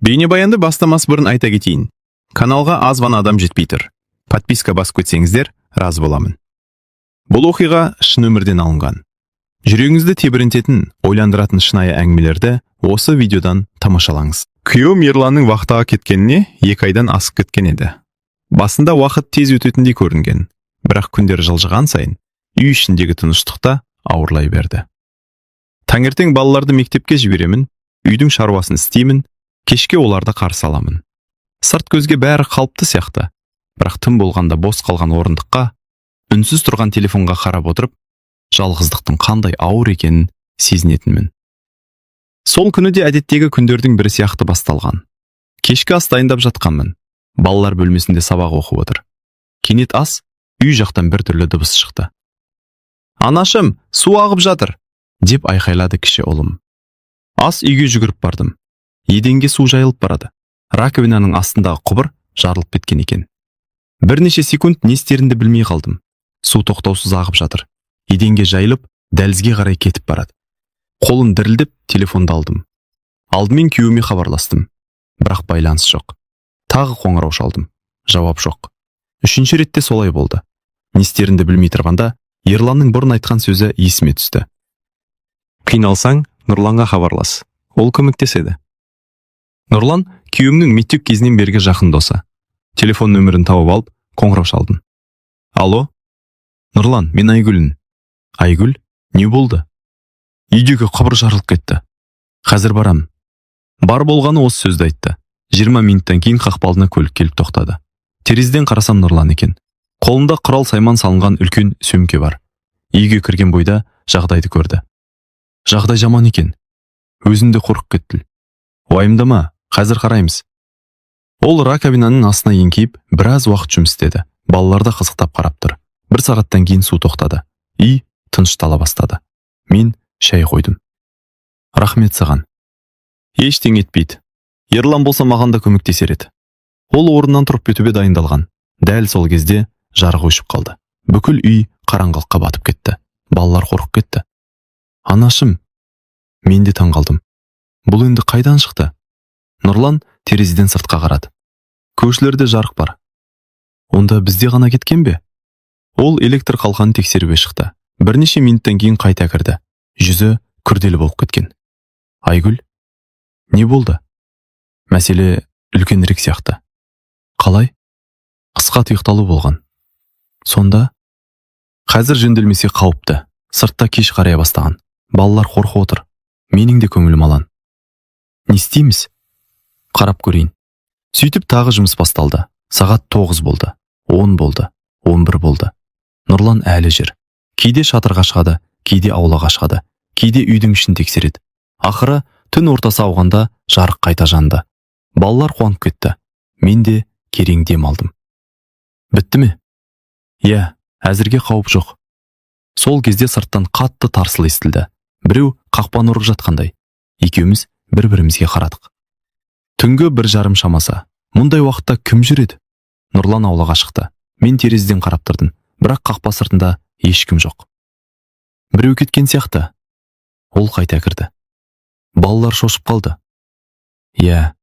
Бейнебаянды бастамас бұрын айта кетейін. Каналға аз ғана адам жетпей тұр. Подписка басып кетсеңіздер, разы боламын. Бұл оқиға шын өмірден алынған. Жүрегіңізді тебірентетін, ойландыратын шынайы әңгімелерді осы видеодан тамашалаңыз. Күйеуім Ерланның вахтаға кеткеніне 2 айдан асып кеткен еді. Басында уақыт тез өтетіндей көрінген, бірақ күндер жылжыған сайын үй ішіндегі тыныштықта ауырлай берді. Таңертең балаларды мектепке жіберемін, үйдің шаруасын істеймін, кешке оларды қарсы аламын. Сырт көзге бәрі қалыпты сияқты, бірақ тым болғанда бос қалған орындыққа, үнсіз тұрған телефонға қарап отырып, жалғыздықтың қандай ауыр екенін сезінетінмін. Сол күні де әдеттегі күндердің бірі сияқты басталған. Кешкі ас дайындап жатқанмын. Балалар бөлмесінде сабақ оқып отыр. Кенет үй жақтан бір түрлі дыбыс шықты. «Анашым, су ағып жатыр!» деп айқайлады кіші ұлым. Үйге жүгіріп бардым. Еденге су жайылып барады. Раковинаның астындағы құбыр жарылып кеткен екен. Бірнеше секунд не істерімді білмей қалдым. Су тоқтаусыз ағып жатыр. Еденге жайылып, дәлізге қарай кетіп барады. Қолым дірілдеп, телефонды алдым. Алдымен күйеуіме хабарластым. Бірақ байланыс жоқ. Тағы қоңырау шалдым. Жауап жоқ. 3-ші ретте солай болды. Не істерімді білмей тұрғанда, Ерланның бұрын айтқан сөзі есіме түсті. «Қиналсаң, Нұрланға хабарлас. Ол көмектеседі». Нұрлан күйеуімнің мектеп кезінен бергі жақын досы. Телефон нөмірін тауып алып, қоңырау шалдым. «Алло? Нұрлан, мен Айгүлін». «Айгүл, не болды?» «Үйдегі құбыр жарылып кетті. Қазір барам». Бар болғаны осы сөзді айтты. 20 минуттан кейін қақпалдына көлік келіп тоқтады. Терезеден қарасам Нұрлан екен. Қолында құрал сайман салынған үлкен сөмке бар. Үйге кірген бойда жағдайды көрді. Жағдай жаман екен. Өзінде қорқып кетті. «Уайымдама, қазір қараймыз». Ол раковинаның астына еңкейіп, біраз уақыт жұмыс істеді. Балаларды қызықтап қарап тұр. 1 сағаттан кейін су тоқтады. Үй тыныштала бастады. Мен шай қойдым. «Рахмет саған. Ештеңе етпейді. Ерлан болса маған да көмектесер еді». Ол орнынан тұрып кетуге дайындалған. Дәл сол кезде жарық өшіп қалды. Бүкіл үй қараңғылыққа батып кетті. Балалар қорқып кетті. «Анашым». Мен де таңғалдым. Бұл енді қайдан шықты? Нұрлан терезеден сыртқа қарады. «Көшелерде жарық бар». «Онда бізде ғана кеткен бе?» Ол электр қалқанын тексеруге шықты. Бірнеше минуттан кейін қайта кірді. Жүзі күрделі болып кеткен. «Айгүл, не болды?» «Мәселе үлкенірек сияқты». «Қалай?» «Қысқа тұйықталу болған». «Сонда?» «Қазір жөнделмесе қауіпті. Сыртта кеш қарая бастаған. Балалар қорқып отыр. Менің де көңілім алаң». «Не істейміз?» «Қарап көрейін». Сөйтіп тағы жұмыс басталды. Сағат 9 болды, 10 болды, 11 болды. Нұрлан әлі жүр. Кейде шатырға шығады, кейде аулаға шығады, кейде үйдің ішін тексереді. Ақыры түн ортасы ауғанда жарық қайта жанды. Балалар қуанып кетті. Мен де керең дем алдым. «Бітті ме?» «Иә, әзірге қауіп жоқ». Сол кезде сырттан қатты тарсыл естілді. Біреу қақпаны ұрып жатқандай. Екеуміз бір-бірімізге қарадық. Түнгі 1:30 шамасы. Мұндай уақытта кім жүреді? Нұрлан аулаға шықты. Мен терезеден қарап тұрдым, бірақ қақпа сыртында ешкім жоқ. Біреу кеткен сияқты. Ол қайта кірді. Балалар шошып қалды. Иә,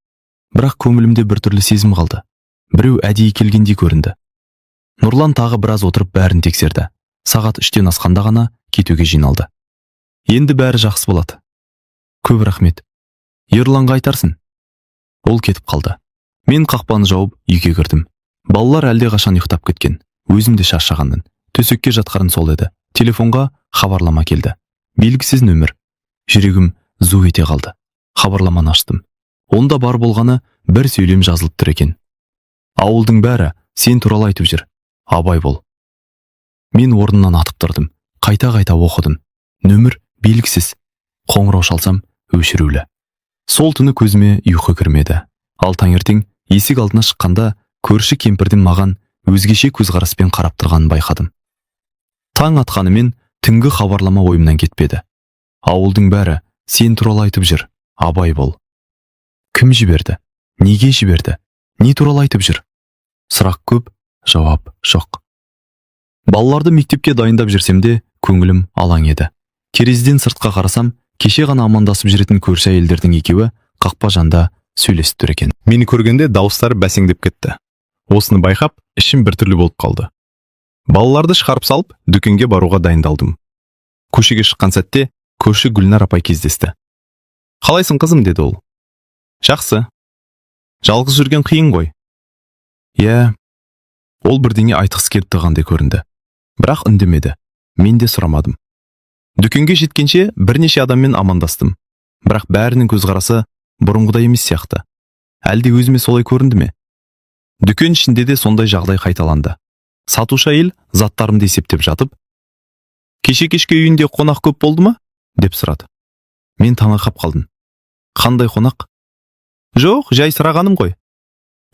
бірақ көңілімде біртүрлі сезім қалды. Біреу әдейі келгендей көрінді. Нұрлан тағы біраз отырып бәрін тексерді. Сағат 3-тен асқанда ғана кетуге жиналды. «Енді бәрі жақсы болады. Көп рахмет. Ерланға айтарсың». Ол кетіп қалды. Мен қақпаны жауып үйге кірдім. Балалар әлде қашан ұйықтап кеткен. Өзім де шаршағанмын. Төсекке жатқарым сол еді. Телефонға хабарлама келді. Белгісіз нөмір. Жүрегім зу ете қалды. Хабарламаны аштым. Онда бар болғаны бір сөйлем жазылып тұр екен. «Ауылдың бәрі сен туралы айтып жүр. Абай бол». Мен орнымнан атып тұрдым. Қайта-қайта оқыдым. Нөмір белгісіз. Қоңырау шалсам өшірулі. Сол түні көзіме ұйқы кірмеді. Ал таңертең есік алдына шыққанда көрші кемпірдің маған өзгеше көзқараспен қарап тұрғанын байқадым. Таң атқанымен түнгі хабарлама ойымнан кетпеді. «Ауылдың бәрі сен туралы айтып жүр. Абай бол». Кім жіберді? Неге жіберді? Не туралы айтып жүр? Сұрақ көп, жауап жоқ. Балаларды мектепке дайындап жүрсем де көңілім алаң еді. Терезеден сыртқа қарасам, кеше ғана амандасып жүретін көрші әйелдердің екеуі қақпа жанда сөйлесіп тұр екен. Мені көргенде дауыстары бәсеңдеп кетті. Осыны байқап, ішім біртүрлі болып қалды. Балаларды шығарып салып, дүкенге баруға дайындалдым. Көшеге шыққан сәтте көрші Гүлнар апай кездесті. «Қалайсың қызым?» деді ол. «Жақсы. Жалғыз жүрген қиын ғой». «Иә». Ол бірдеңе айтқысы келіп тұрғандай көрінді. Бірақ үндемеді. Мен де сұрамадым. Дүкенге жеткенше бірнеше адаммен амандастым. Бірақ бәрінің көзқарасы бұрынғыдай емес сияқты. Әлде өзіме солай көрінді ме? Дүкен ішінде де сондай жағдай қайталанды. Сатушы әйел заттарымды есептеп жатып, «Кеше кешке үйінде қонақ көп болды ма?» деп сұрады. Мен таңырқап қалдым. «Қандай қонақ?» «Жоқ, жай сұрағаным ғой».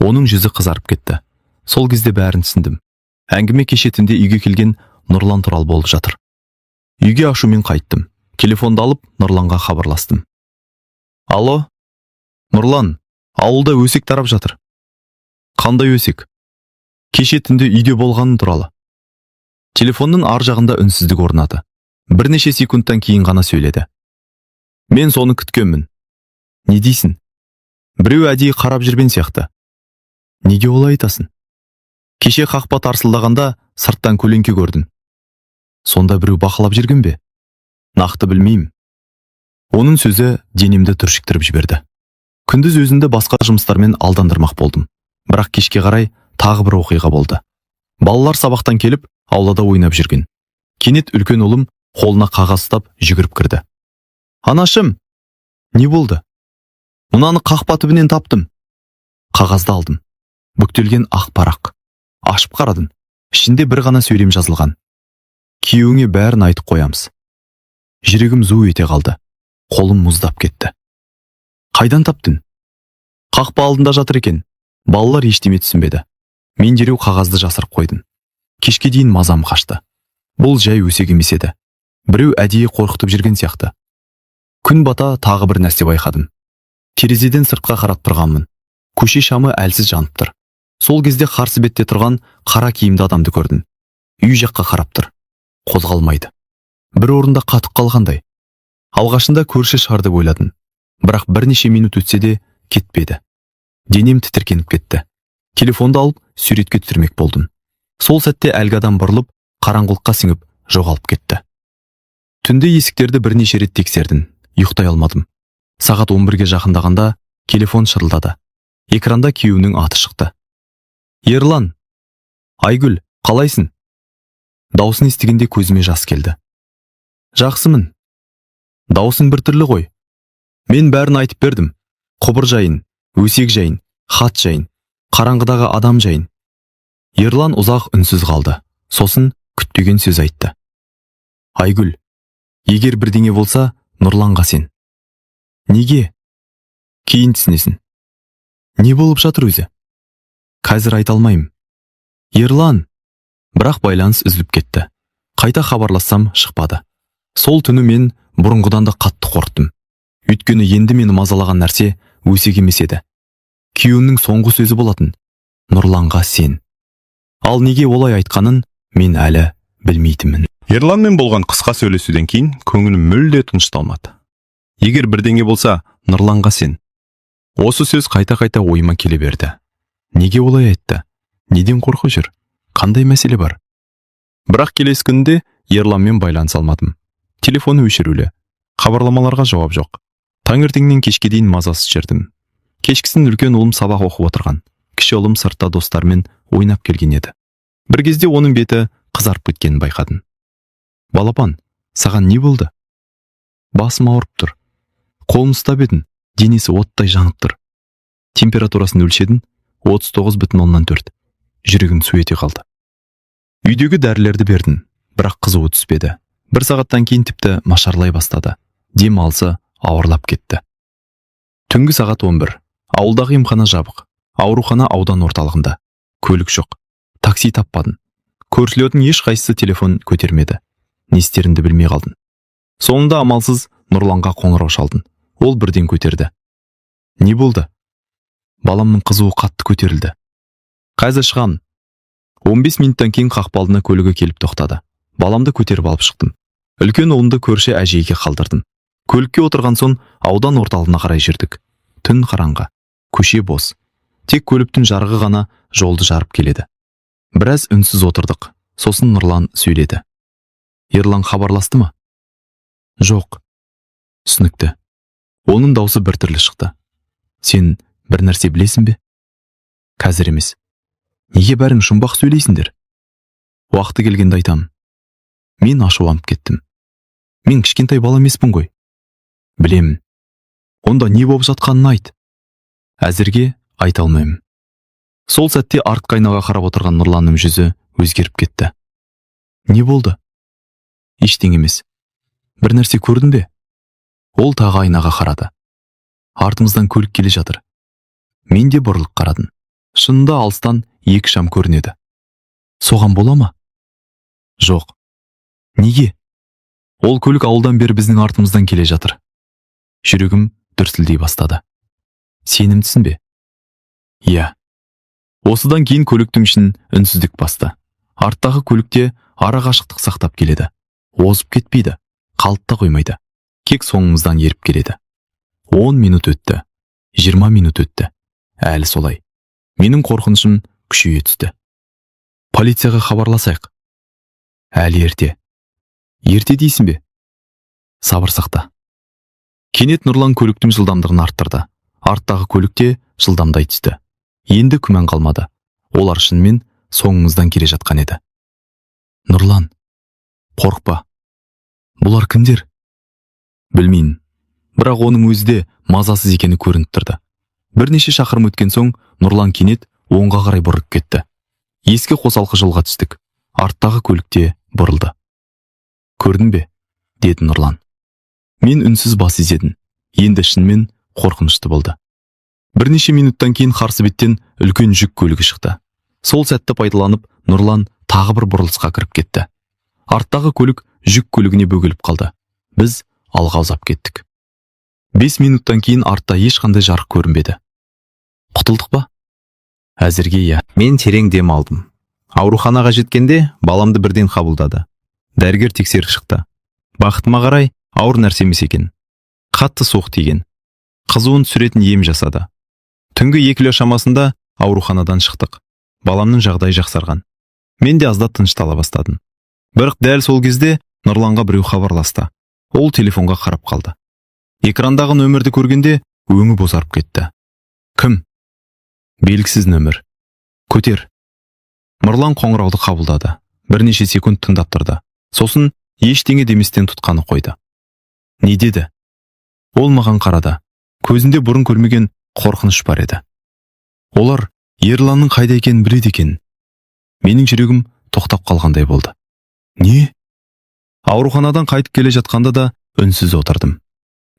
Оның жүзі қызарып кетті. Сол кезде бәрін түсіндім. Әңгіме кеше түнде үйге келген Нұрлан туралы болып жатыр. Үйге ашумен қайттым. Телефонды алып Нұрланға хабарластым. «Алло, Нұрлан, ауылда өсек тарап жатыр». «Қандай өсек?» «Кеше түнде үйде болғаны туралы». Телефонның ар жағында үнсіздік орнады. Бірнеше секундтан кейін ғана сөйледі. «Мен соны күткенмін». «Не дейсің?» «Біреу әдейі қарап жүрген сияқты». «Неге олай айтасың?» «Кеше қақпа тарсылдағанда сырттан көлеңке көрдім». «Сонда біреу бақылап жүрген бе?» «Нақты білмеймін». Оның сөзі денемді түршіктіріп жіберді. Күндіз өзімді басқа жұмыстармен алдандырмақ болдым. Бірақ кешке қарай тағы бір оқиға болды. Балалар сабақтан келіп, аулада ойнап жүрген. Кенет үлкен ұлым қолына қағаз ұстап жүгіріп кірді. «Анашым!» «Не болды?» «Мынаны қақпа түбінен таптым». Қағазды алдым. Бүктелген ақ парақ. Ашып қарадым. Ішінде бір ғана сөйлем жазылған. «Күйеуіңе бәрін айтып қоямыз». Жүрегім зу ете қалды. Қолым мұздап кетті. «Қайдан таптың?» «Қақпа алдында жатыр екен». Балалар ештеме түсінбеді. Мен дереу қағазды жасырып қойдым. Кешке дейін мазам қашты. Бұл жай өсек емес еді. Біреу әдейі қорқытып жүрген сияқты. Күн бата тағы бір нәрсе байқадым. Терезеден сыртқа қарап тұрғанмын. Көше шамы әлсіз жанып тұр. Сол кезде қарсы бетте тұрған қара киімді адамды көрдім. Үй жаққа қарап тұр. Қозғалмайды. Бір орында қатып қалғандай. Алғашында көрші шығар деп ойладым. Бірақ бірнеше минут өтсе де кетпеді. Денем тітіркеніп кетті. Телефонды алып суретке түсірмек болдым. Сол сәтте әлгі адам бұрылып, қараңғылыққа сіңіп жоғалып кетті. Түнде есіктерді бірнеше рет тексердім. Ұйықтай алмадым. Сағат 11-ге жақындағанда телефон шырылдады. Экранда күйеуінің аты шықты. «Ерлан!» «Айгүл, қалайсың?» Даусын естігенде көзіме жас келді. «Жақсымын». «Даусың біртүрлі ғой». «Мен бәрін айтып бердім. Құбыр жайын, өсек жайын, хат жайын, қараңғыдағы адам жайын». Ерлан ұзақ үнсіз қалды. Сосын күтпеген сөз айтты. «Айгүл, егер бірдеңе болса, Нұрланға сен». «Неге?» «Кейін түсінесің». «Не болып жатыр өзі?» «Қазір айта алмаймын». «Ерлан!» Бірақ байланыс үзіліп кетті. Қайта хабарлассам шықпады. Сол түні мен бұрынғыдан да қатты қорықтым. Өйткені енді мені мазалаған нәрсе өсек емес еді. Күйеуінің соңғы сөзі болатын. Нұрланға сен. Ал неге олай айтқанын мен әлі білмейтінмін. Ерланмен болған қысқа сөйлесуден кейін көңілім мүлде тынышталмады. Егер бірдеңе болса, Нұрланға сен. Осы сөз қайта-қайта ойыма келе берді. Неге олай айтты? Неден қорқып жүр? Қандай мәселе бар? Бірақ келесі күнде Ерланмен байланыса алмадым. Телефоны өшірулі. Хабарламаларға жауап жоқ. Таңертеңнен кешке дейін мазасыз жүрдім. Кешкісін үлкен ұлым сабақ оқып отырған. Кіші ұлым сыртта достармен ойнап келген еді. Бір кезде оның беті қызарып кеткенін байқадым. «Балапан, саған не болды?» «Басым ауырып тұр». «Қолын ұстап едің, денесі оттай жанып тұр». Температурасын өлшедім, 39,4. Жүрегім су ете қалды. Үйдегі дәрілерді бердім, бірақ қызуы түспеді. Бір сағаттан кейін тіпті нашарлай бастады. Дем алысы ауырлап кетті. Түнгі сағат 11. Ауылдағы емхана жабық. Аурухана аудан орталығында. Көлік жоқ. Такси таппадым. Көршілердің ешқайсысы телефон көтермеді. Не істерімді білмей қалдым. Соңында амалсыз Нұрланға қоңырау шалдым. Ол бірден көтерді. «Не болды?» «Баламның қызуы қатты көтерілді». «Қазір шығамын». 15 минуттан кейін қақпа алдына көлігі келіп тоқтады. Баламды көтеріп алып шықтым. Үлкен ұлымды көрші әжейге қалдырдым. Көлікке отырған соң аудан орталығына қарай жүрдік. Түн қараңғы. Көше бос. Тек көліктің жарығы ғана жолды жарып келеді. Біраз үнсіз отырдық. Сосын Нұрлан сөйледі. Ерлан хабарласты ма? Жоқ. Түсінікті. Оның даусы біртүрлі шықты. Сен бір нәрсе білесің бе? Қазір емес. Неге бәрің жұмбақ сөйлейсіңдер? Уақыты келгенде айтамын. Мен ашуланып кеттім. Мен кішкентай бала емеспін ғой. Білемін. Онда не болып жатқанын айт. Әзірге айта алмаймын. Сол сәтте артқы айнаға қарап отырған Нұрланның жүзі өзгеріп кетті. Не болды? Ештеңе емес. Бір нәрсе көрдің бе? Ол тағы айнаға қарады. Артымыздан көлік келе жатыр. Мен де бұрылып қарадым. Шынында алыстан екі шам көрінеді. Соған бола ма? Жоқ. Неге? Ол көлік ауылдан бері біздің артымыздан келе жатыр. Жүрегім дүрсілдей бастады. Сенімдісің бе? Иә. Осыдан кейін көліктің ішін үнсіздік басты. Арттағы көлікте ара қашықтық сақтап келеді. Озып кетпейді, қалып та қоймайды. Кек соңымыздан еріп келеді. 10 минут өтті. 20 минут өтті. Әлі солай. Менің қорқынышым күшейе түсті. Полицияға хабарласайық. Әлі ерте. Ерте дейсің бе? Сабыр сақта. Кенет Нұрлан көліктің жылдамдығын арттырды. Арттағы көлікте жылдамдай түсті. Енді күмән қалмады. Олар шынымен соңымыздан келе жатқан еді. Нұрлан, қорықпа. Бұлар кімдер? Білмеймін. Бірақ оның өзі де мазасыз екені көрініп тұрды. Бірнеше шақырым өткен соң Нұрлан кенет оңға қарай бұрып кетті. Ескі қосалқы жолға түстік. Арттағы көлікте бұрылды. Көрдің бе? Деді Нұрлан. Мен үнсіз бас изедім. Енді шынымен қорқынышты болды. Бірнеше минуттан кейін қарсы беттен үлкен жүк көлігі шықты. Сол сәтті пайдаланып, Нұрлан тағы бір бұрылысқа кіріп кетті. Арттағы көлік жүк көлігіне бөгіліп қалды. Біз алға ұзап кеттік. 5 минуттан кейін артта ешқандай жарық көрінбеді. Құтылдық па? Әзірге иә. Мен терең дем алдым. Ауруханаға жеткенде баламды бірден қабылдады. Дәрігер тексеріп шықты. Бақытыма қарай ауыр нәрсе емес екен. Қатты соқ тиген. Қызуын түсіретін ем жасады. Түнгі 2 шамасында ауруханадан шықтық. Баламның жағдайы жақсарған. Мен де аздап тыныштала бастадым. Бірақ дәл сол кезде Нұрланға біреу хабарласты. Ол телефонға қарап қалды. Экрандағы нөмірді көргенде өңі бозарып кетті. Кім? Белгісіз нөмір. Көтер. Нұрлан қоңырауды қабылдады. Бірнеше секунд тыңдап тұрды. Сосын ештеңе деместен тұтқаны қойды. Не деді? Ол маған қарады. Көзінде бұрын көрмеген қорқыныш бар еді. Олар Ерланның қайда екенін біледі екен. Менің жүрегім тоқтап қалғандай болды. Не? Ауруханадан қайтып келе жатқанда да үнсіз отырдым.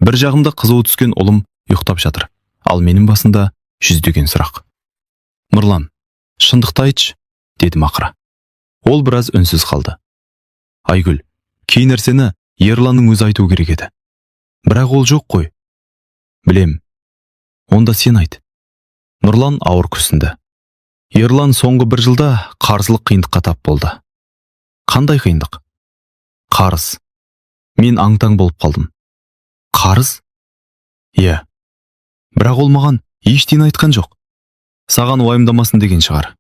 Бір жағымда қызуы түскен ұлым ұйықтап жатыр. Ал менің басында жүздеген сұрақ. Нұрлан, шындықты айтшы, дедім ақыра. Ол біраз үнсіз қалды. Айгүл, кей нәрсені Ерланның өзі айту керек еді. Бірақ ол жоқ қой. Білем. Онда сен айт. Нұрлан ауыр күрсінді. Ерлан соңғы 1 жылда қаржылық қиындыққа тап болды. Қандай қиындық? Қарыз. Мен аң-таң болып қалдым. Қарыз? Иә. Бірақ ол маған ештеңе айтқан жоқ. Саған уайымдамасын деген шығар.